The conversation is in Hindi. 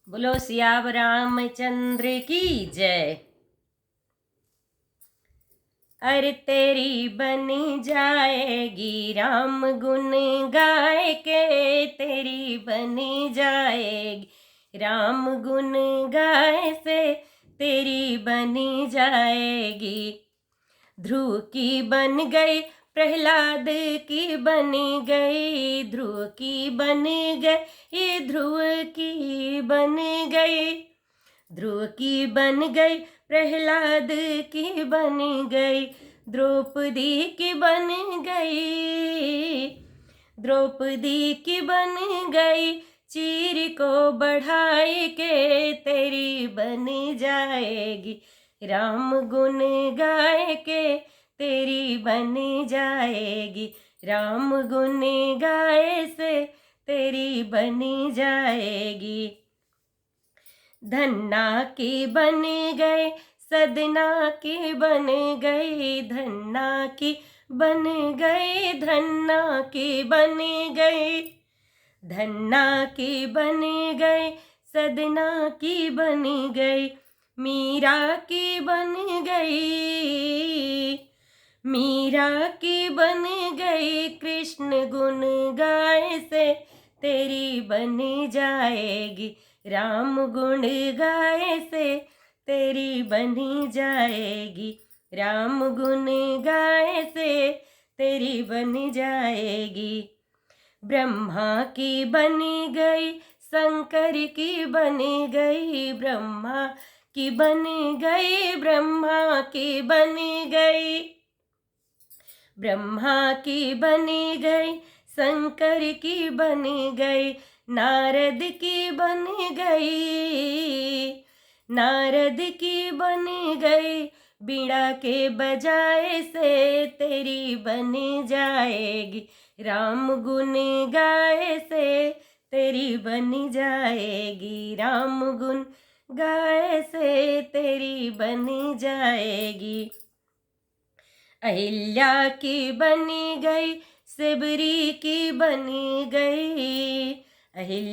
बोलो सियावर रामचंद्र की जय। अरे तेरी बन जाएगी राम गुण गाय के, तेरी बन जाएगी राम गुण गाय से, तेरी बनी जाएगी। ध्रुव की बन गई, प्रहलाद की बनी गई, ध्रुव की बन गई, ध्रुव की बन गई, ध्रुव की बन गई, प्रहलाद की बन गई, द्रौपदी की बन गई, द्रौपदी की बन गई, चीर को बढ़ाई के, तेरी बन जाएगी राम गुण गाय के, तेरी बन जाएगी राम गुण गाय से, तेरी बनी जाएगी। धन्ना की बन गई, सदना की बन गई, धन्ना की बन गई, धन्ना की बन गई, धन्ना की बन गई, सदना की बन गई, मीरा की बन गई, मीरा की बन गई, कृष्ण गुण गाय से, तेरी बन जाएगी राम गुण गाय से, तेरी बनी जाएगी राम गुण गाय से, तेरी बनी जाएगी। ब्रह्मा की बनी गई, शंकर की बनी गई, ब्रह्मा की बनी गई, ब्रह्मा की बनी गई, ब्रह्मा की बनी गई, शंकर की बनी गई, नारद की बन गई, नारद की बन गई, बीड़ा के बजाए से, तेरी बनी जाएगी राम गुण गाय से, तेरी बनी जाएगी राम गुण गाय से, तेरी बनी जाएगी। अहिल्या की बनी गई, सिबरी की बनी गई, अहिल्या